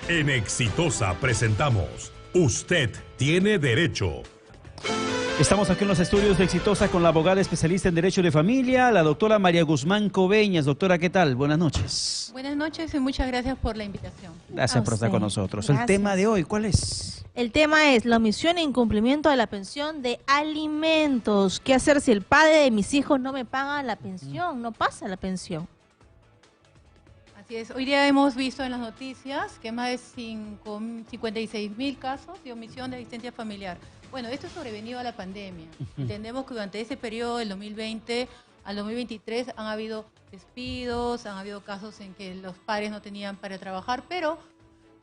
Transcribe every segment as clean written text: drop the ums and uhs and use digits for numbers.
En Exitosa presentamos Usted tiene derecho. Estamos aquí en los estudios de Exitosa con la abogada especialista en Derecho de Familia, la doctora María Guzmán Coveñas. Doctora, ¿qué tal? Buenas noches. Buenas noches y muchas gracias por la invitación. Gracias por estar con nosotros. Gracias. El tema de hoy, ¿cuál es? El tema es la omisión e incumplimiento de la pensión de alimentos. ¿Qué hacer si el padre de mis hijos no me paga la pensión, no pasa la pensión? Así es, hoy día hemos visto en las noticias que más de 56.000 casos de omisión de asistencia familiar. Bueno, esto es sobrevenido a la pandemia. Entendemos que durante ese periodo, del 2020 al 2023, han habido despidos, han habido casos en que los padres no tenían para trabajar, pero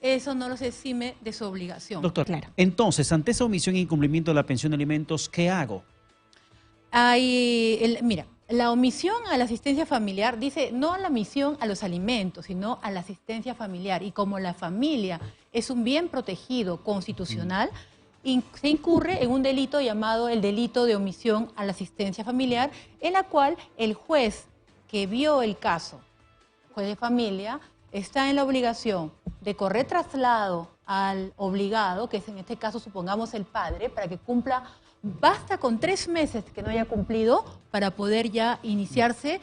eso no los exime de su obligación. Doctor, Claro. entonces, ante esa omisión e incumplimiento de la pensión de alimentos, ¿qué hago? Mira, la omisión a la asistencia familiar dice no a la omisión a los alimentos, sino a la asistencia familiar. Y como la familia es un bien protegido constitucional, se incurre en un delito llamado el delito de omisión a la asistencia familiar, en la cual el juez que vio el caso, juez de familia, está en la obligación de correr traslado al obligado, que es en este caso supongamos el padre, para que cumpla. Basta con 3 meses que no haya cumplido para poder ya iniciarse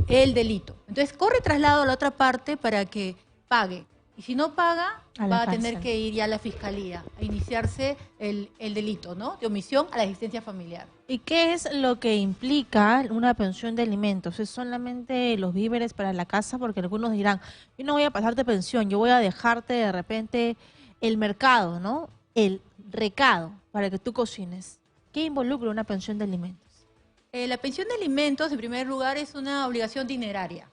el delito. Entonces corre traslado a la otra parte para que pague. Y si no paga, va a tener que ir ya a la fiscalía a iniciarse el delito, ¿no? De omisión a la asistencia familiar. ¿Y qué es lo que implica una pensión de alimentos? ¿Es solamente los víveres para la casa? Porque algunos dirán, yo no voy a pasarte pensión, yo voy a dejarte de repente el mercado, ¿no? El recado para que tú cocines. ¿Qué involucra una pensión de alimentos? La pensión de alimentos, en primer lugar, es una obligación dineraria.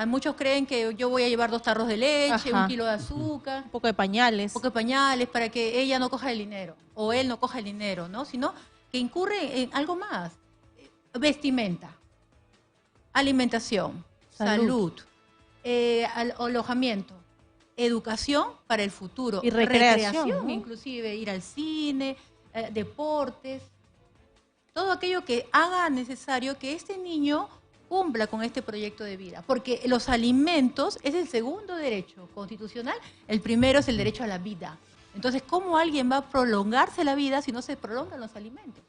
Muchos creen que yo voy a llevar 2 tarros de leche, 1 kilo de azúcar, Un poco de pañales. un poco de pañales para que ella no coja el dinero o él no coja el dinero, ¿no? Sino que incurre en algo más. Vestimenta, alimentación, salud, alojamiento, educación para el futuro. Y recreación, ¿no? Inclusive ir al cine, deportes, todo aquello que haga necesario que este niño cumpla con este proyecto de vida, porque los alimentos es el segundo derecho constitucional, el primero es el derecho a la vida. Entonces, ¿cómo alguien va a prolongarse la vida si no se prolongan los alimentos?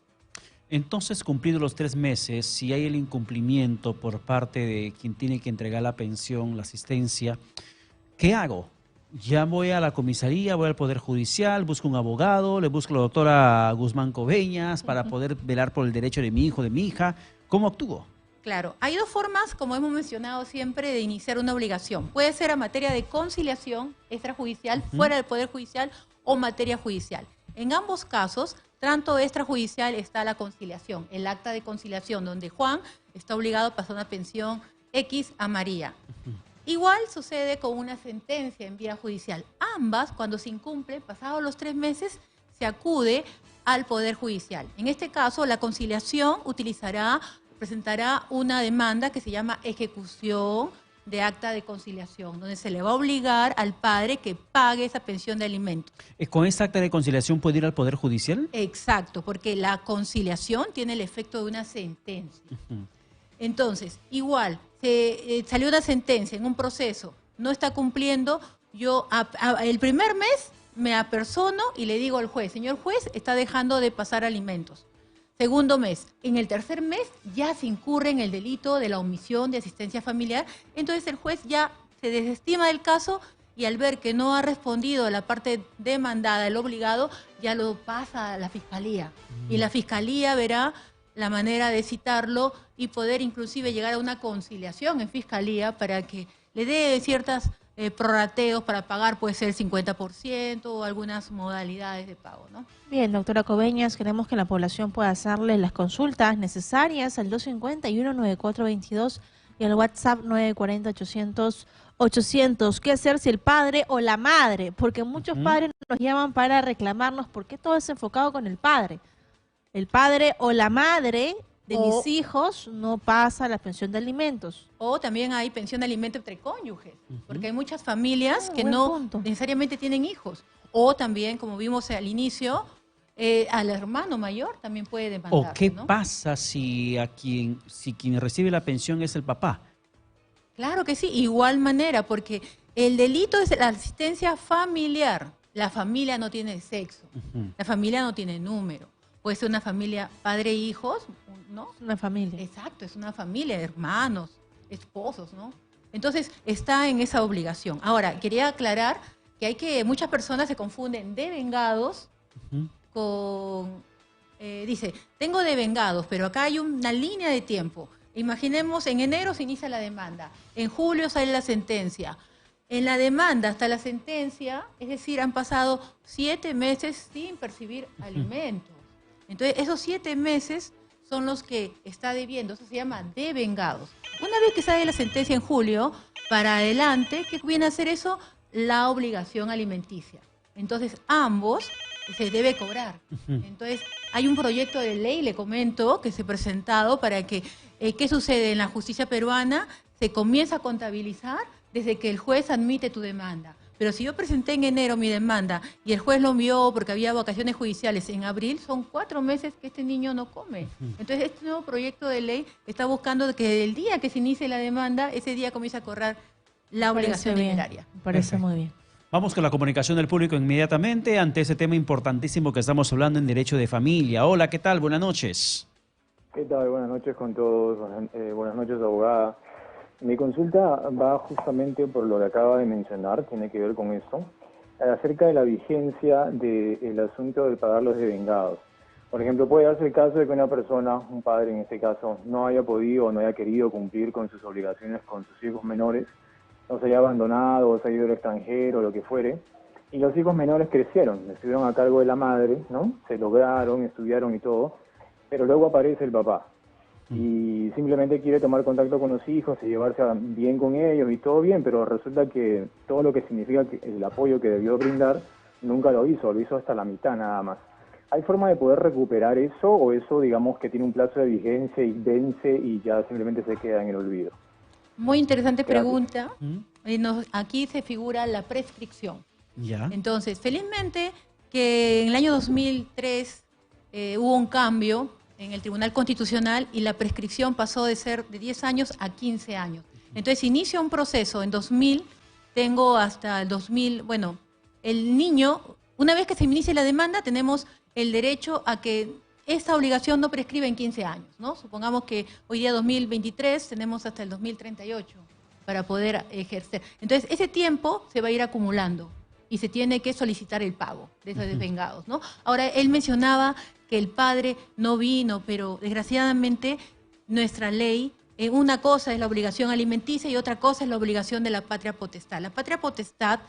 Entonces, cumplidos los 3 meses, si hay el incumplimiento por parte de quien tiene que entregar la pensión, la asistencia, ¿qué hago? Ya voy a la comisaría, voy al Poder Judicial, busco un abogado, le busco a la doctora Guzmán Coveñas para poder velar por el derecho de mi hijo, de mi hija. ¿Cómo actúo? Claro, hay 2 formas, como hemos mencionado siempre, de iniciar una obligación. Puede ser a materia de conciliación extrajudicial, fuera del Poder Judicial, o materia judicial. En ambos casos, tanto extrajudicial está la conciliación, el acta de conciliación, donde Juan está obligado a pasar una pensión X a María. Igual sucede con una sentencia en vía judicial. Ambas, cuando se incumplen, pasados los 3 meses, se acude al Poder Judicial. En este caso, la conciliación presentará una demanda que se llama ejecución de acta de conciliación, donde se le va a obligar al padre que pague esa pensión de alimentos. ¿Con esta acta de conciliación puede ir al Poder Judicial? Exacto, porque la conciliación tiene el efecto de una sentencia. Entonces, igual, salió una sentencia en un proceso, no está cumpliendo, yo el primer mes me apersono y le digo al juez, señor juez, está dejando de pasar alimentos. Segundo mes, en el tercer mes ya se incurre en el delito de la omisión de asistencia familiar, entonces el juez ya se desestima del caso y al ver que no ha respondido a la parte demandada, el obligado, ya lo pasa a la fiscalía. Y la fiscalía verá la manera de citarlo y poder inclusive llegar a una conciliación en fiscalía para que le dé ciertas prorrateos para pagar, puede ser el 50% o algunas modalidades de pago, ¿no? Bien, doctora Coveñas, queremos que la población pueda hacerle las consultas necesarias al 251-9422 y al WhatsApp 940-800-800. ¿Qué hacer si el padre o la madre? Porque muchos padres nos llaman para reclamarnos por qué todo es enfocado con el padre. El padre o la madre de mis hijos no pasa la pensión de alimentos. O también hay pensión de alimento entre cónyuges, porque hay muchas familias que no necesariamente tienen hijos. O también, como vimos al inicio, al hermano mayor también puede demandar. ¿O qué ¿no? pasa si quien recibe la pensión es el papá? Claro que sí, igual manera, porque El delito es la asistencia familiar. La familia no tiene sexo, la familia no tiene número. Puede ser una familia padre e hijos, ¿no? Una familia. Exacto, es una familia, hermanos, esposos, ¿no? Entonces, está en esa obligación. Ahora, quería aclarar que muchas personas se confunden devengados con, dice, tengo devengados, pero acá hay una línea de tiempo. Imaginemos, en enero se inicia la demanda, en julio sale la sentencia. En la demanda hasta la sentencia, es decir, han pasado 7 meses sin percibir alimentos. Entonces, esos 7 meses son los que está debiendo, eso se llama devengados. Una vez que sale la sentencia en julio, para adelante, ¿qué viene a hacer eso? La obligación alimenticia. Entonces, ambos se debe cobrar. Entonces, hay un proyecto de ley, le comento, que se ha presentado para que, ¿qué sucede? En la justicia peruana se comienza a contabilizar desde que el juez admite tu demanda. Pero si yo presenté en enero mi demanda y el juez lo envió porque había vacaciones judiciales en abril, son 4 meses que este niño no come. Entonces, este nuevo proyecto de ley está buscando que el día que se inicie la demanda, ese día comience a correr la obligación alimentaria. Me parece muy bien. Vamos con la comunicación del público inmediatamente ante ese tema importantísimo que estamos hablando en derecho de familia. Hola, ¿qué tal? Buenas noches. ¿Qué tal? Buenas noches con todos. Buenas noches, abogada. Mi consulta va justamente por lo que acaba de mencionar, tiene que ver con esto, acerca de la vigencia del asunto de pagar los devengados. Por ejemplo, puede darse el caso de que una persona, un padre en este caso, no haya podido o no haya querido cumplir con sus obligaciones con sus hijos menores, o se haya abandonado, o se haya ido al extranjero, lo que fuere, y los hijos menores crecieron, estuvieron a cargo de la madre, ¿no? Se lograron, estudiaron y todo, pero luego aparece el papá. Y simplemente quiere tomar contacto con los hijos y llevarse bien con ellos y todo bien, pero resulta que todo lo que significa el apoyo que debió brindar nunca lo hizo hasta la mitad nada más. ¿Hay forma de poder recuperar eso o eso digamos que tiene un plazo de vigencia y vence y ya simplemente se queda en el olvido? Muy interesante Gracias. Pregunta. Aquí se figura la prescripción. Ya. Entonces, felizmente que en el año 2003 hubo un cambio en el Tribunal Constitucional y la prescripción pasó de ser de 10 años a 15 años. Entonces, inicia un proceso en 2000, tengo hasta el 2000, bueno, el niño, una vez que se inicie la demanda, tenemos el derecho a que esta obligación no prescriba en 15 años, ¿no? Supongamos que hoy día 2023 tenemos hasta el 2038 para poder ejercer. Entonces, ese tiempo se va a ir acumulando y se tiene que solicitar el pago de esos desvengados, ¿no? Ahora, él mencionaba que el padre no vino, pero desgraciadamente nuestra ley, una cosa es la obligación alimenticia y otra cosa es la obligación de la patria potestad. La patria potestad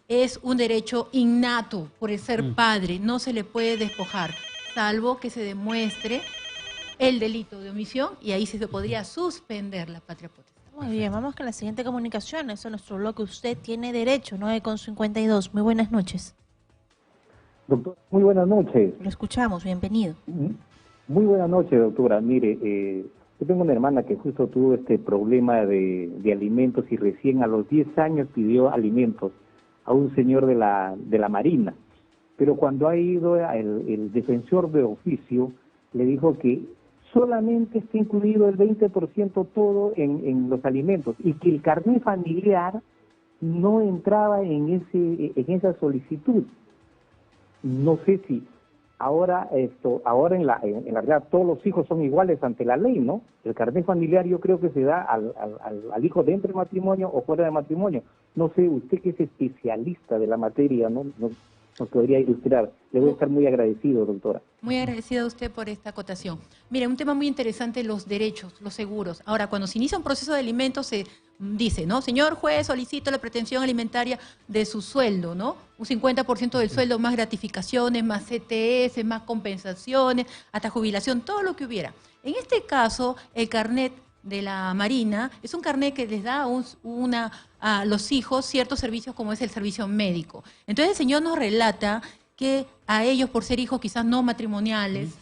es un derecho innato por el ser padre, no se le puede despojar, salvo que se demuestre el delito de omisión y ahí se podría suspender la patria potestad. Muy bien, vamos con la siguiente comunicación. Eso es nuestro bloque. Usted tiene derecho, 9:52. Muy buenas noches. Doctor, muy buenas noches. Lo escuchamos, bienvenido. Muy buenas noches, doctora. Mire, yo tengo una hermana que justo tuvo este problema de alimentos y recién a los 10 años pidió alimentos a un señor de la Marina. Pero cuando ha ido el defensor de oficio, le dijo que solamente está incluido el 20% todo en los alimentos y que el carnet familiar no entraba en esa solicitud. No sé si ahora en la realidad todos los hijos son iguales ante la ley, ¿no? El carnet familiar yo creo que se da al hijo dentro del matrimonio o fuera del matrimonio. No sé, usted que es especialista de la materia, ¿no? Nos podría ilustrar. Le voy a estar muy agradecido, doctora. Muy agradecida a usted por esta acotación. Mire, un tema muy interesante, los derechos, los seguros. Ahora, cuando se inicia un proceso de alimentos, se dice, ¿no? Señor juez, solicito la pretensión alimentaria de su sueldo, ¿no? Un 50% del sueldo, más gratificaciones, más CTS, más compensaciones, hasta jubilación, todo lo que hubiera. En este caso, el carnet de la Marina es un carnet que les da a los hijos ciertos servicios como es el servicio médico. Entonces el señor nos relata que a ellos, por ser hijos quizás no matrimoniales,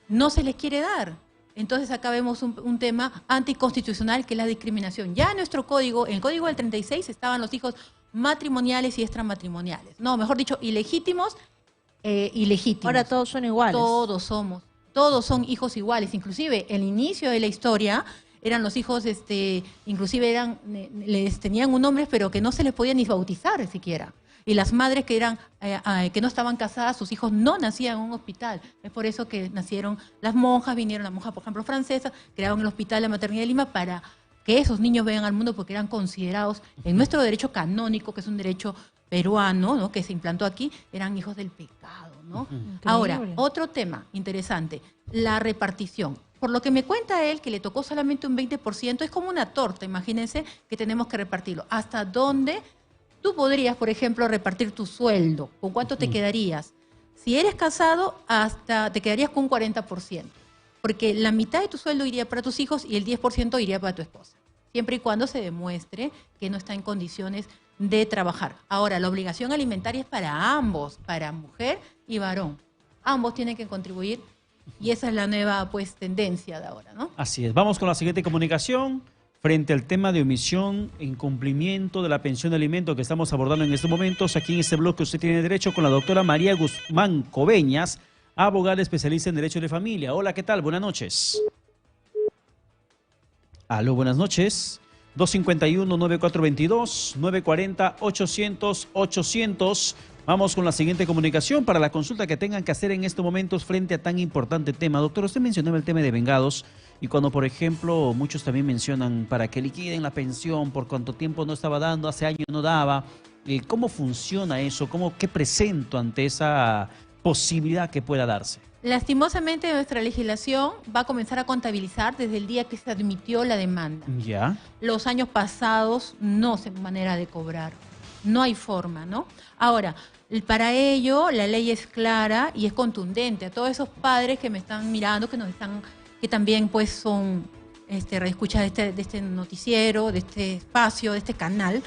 no se les quiere dar. Entonces acá vemos un tema anticonstitucional que es la discriminación. Ya en nuestro código, en el código del 36 estaban los hijos matrimoniales y extramatrimoniales. No, mejor dicho, ilegítimos y legítimos. Ahora todos son iguales. Todos son hijos iguales. Inclusive, el inicio de la historia, eran los hijos, inclusive les tenían un nombre, pero que no se les podía ni bautizar siquiera. Y las madres que no estaban casadas, sus hijos no nacían en un hospital. Es por eso que nacieron las monjas, vinieron las monjas, por ejemplo, francesas, crearon el Hospital de la Maternidad de Lima para que esos niños vengan al mundo, porque eran considerados en nuestro derecho canónico, que es un derecho peruano, ¿no?, que se implantó aquí, eran hijos del pecado, ¿no? Ahora, otro tema interesante, la repartición. Por lo que me cuenta él, que le tocó solamente un 20%, es como una torta, imagínense que tenemos que repartirlo. ¿Hasta dónde tú podrías, por ejemplo, repartir tu sueldo? ¿Con cuánto te quedarías? Si eres casado, hasta te quedarías con un 40%, porque la mitad de tu sueldo iría para tus hijos y el 10% iría para tu esposa, siempre y cuando se demuestre que no está en condiciones de trabajar. Ahora, la obligación alimentaria es para ambos, para mujer y varón. Ambos tienen que contribuir y esa es la nueva, pues, tendencia de ahora, ¿no? Así es. Vamos con la siguiente comunicación frente al tema de omisión, incumplimiento de la pensión de alimento que estamos abordando en estos momentos. Aquí en este bloque usted tiene derecho con la doctora María Guzmán Coveñas, abogada especialista en Derecho de Familia. Hola, ¿qué tal? Buenas noches. Aló, buenas noches. 251-9422, 940-800-800. Vamos con la siguiente comunicación para la consulta que tengan que hacer en estos momentos frente a tan importante tema. Doctor, usted mencionaba el tema de vengados y cuando, por ejemplo, muchos también mencionan para que liquiden la pensión, por cuánto tiempo no estaba dando, hace años no daba. ¿Cómo funciona eso? ¿Qué presento ante esa posibilidad que pueda darse? Lastimosamente, nuestra legislación va a comenzar a contabilizar desde el día que se admitió la demanda. Ya. Los años pasados no se manera de cobrar. No hay forma, ¿no? Ahora, para ello la ley es clara y es contundente. A todos esos padres que me están mirando, que también pues son escuchas de este noticiero, de este espacio, de este canal,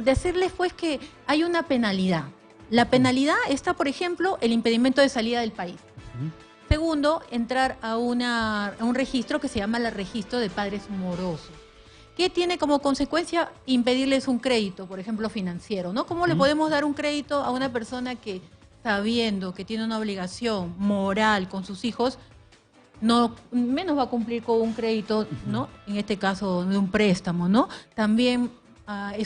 decirles pues que hay una penalidad. La penalidad está, por ejemplo, el impedimento de salida del país. Segundo, entrar a un registro que se llama el registro de padres morosos, que tiene como consecuencia impedirles un crédito, por ejemplo, financiero, ¿no? ¿Cómo le podemos dar un crédito a una persona que, sabiendo que tiene una obligación moral con sus hijos, no menos va a cumplir con un crédito, ¿no? En este caso, de un préstamo, ¿no? También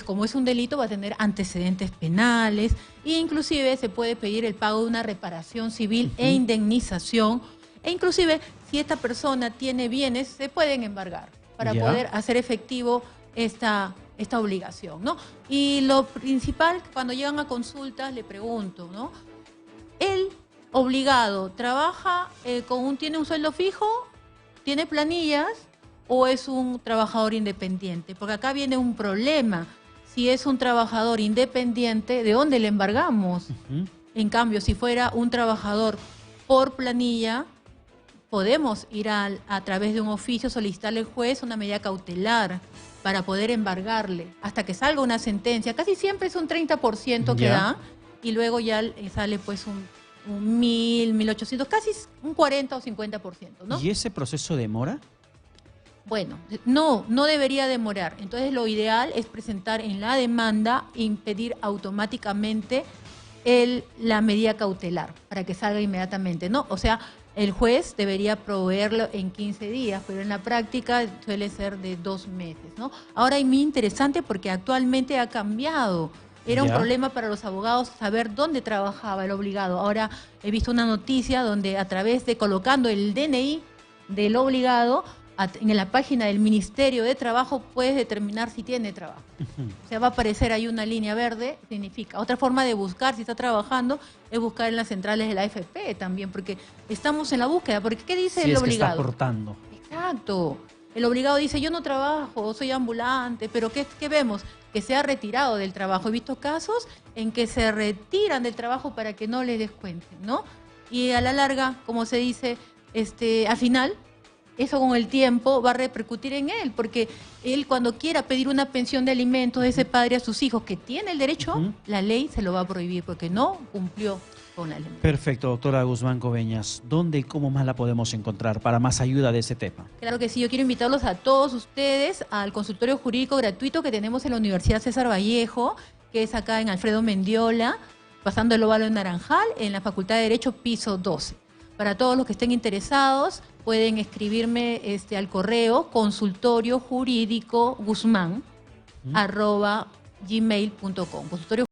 como es un delito, va a tener antecedentes penales e inclusive se puede pedir el pago de una reparación civil e indemnización, e inclusive si esta persona tiene bienes, se pueden embargar para poder hacer efectivo esta obligación, ¿no? Y lo principal, cuando llegan a consultas, le pregunto, ¿no? ¿El obligado trabaja, tiene un sueldo fijo, tiene planillas, o es un trabajador independiente? Porque acá viene un problema. Si es un trabajador independiente, ¿de dónde le embargamos? En cambio, si fuera un trabajador por planilla, podemos ir a través de un oficio, solicitarle al juez una medida cautelar para poder embargarle hasta que salga una sentencia. Casi siempre es un 30% que da, y luego ya sale pues un 1.000, 1.800, casi un 40 o 50%, ¿no? ¿Y ese proceso demora? Bueno, no debería demorar. Entonces lo ideal es presentar en la demanda e impedir automáticamente la medida cautelar para que salga inmediatamente, ¿no? O sea, el juez debería proveerlo en 15 días, pero en la práctica suele ser de 2 meses, ¿no? Ahora es muy interesante porque actualmente ha cambiado. Era un problema para los abogados saber dónde trabajaba el obligado. Ahora he visto una noticia donde a través de colocando el DNI del obligado en la página del Ministerio de Trabajo puedes determinar si tiene trabajo. O sea, va a aparecer ahí una línea verde, significa. Otra forma de buscar si está trabajando es buscar en las centrales de la AFP también, porque estamos en la búsqueda. Porque ¿qué dice el obligado? Si es que está aportando. Exacto. El obligado dice, yo no trabajo, soy ambulante, pero ¿qué vemos? Que se ha retirado del trabajo. He visto casos en que se retiran del trabajo para que no le descuenten, ¿no? Y a la larga, como se dice, al final, eso con el tiempo va a repercutir en él, porque él cuando quiera pedir una pensión de alimentos de ese padre a sus hijos, que tiene el derecho, la ley se lo va a prohibir porque no cumplió con la ley. Perfecto, doctora Guzmán Coveñas. ¿Dónde y cómo más la podemos encontrar para más ayuda de ese tema? Claro que sí, yo quiero invitarlos a todos ustedes al consultorio jurídico gratuito que tenemos en la Universidad César Vallejo, que es acá en Alfredo Mendiola, pasando el óvalo en Naranjal, en la Facultad de Derecho, piso 12. Para todos los que estén interesados, pueden escribirme al correo consultoriojuridico@gmail.com. Consultorio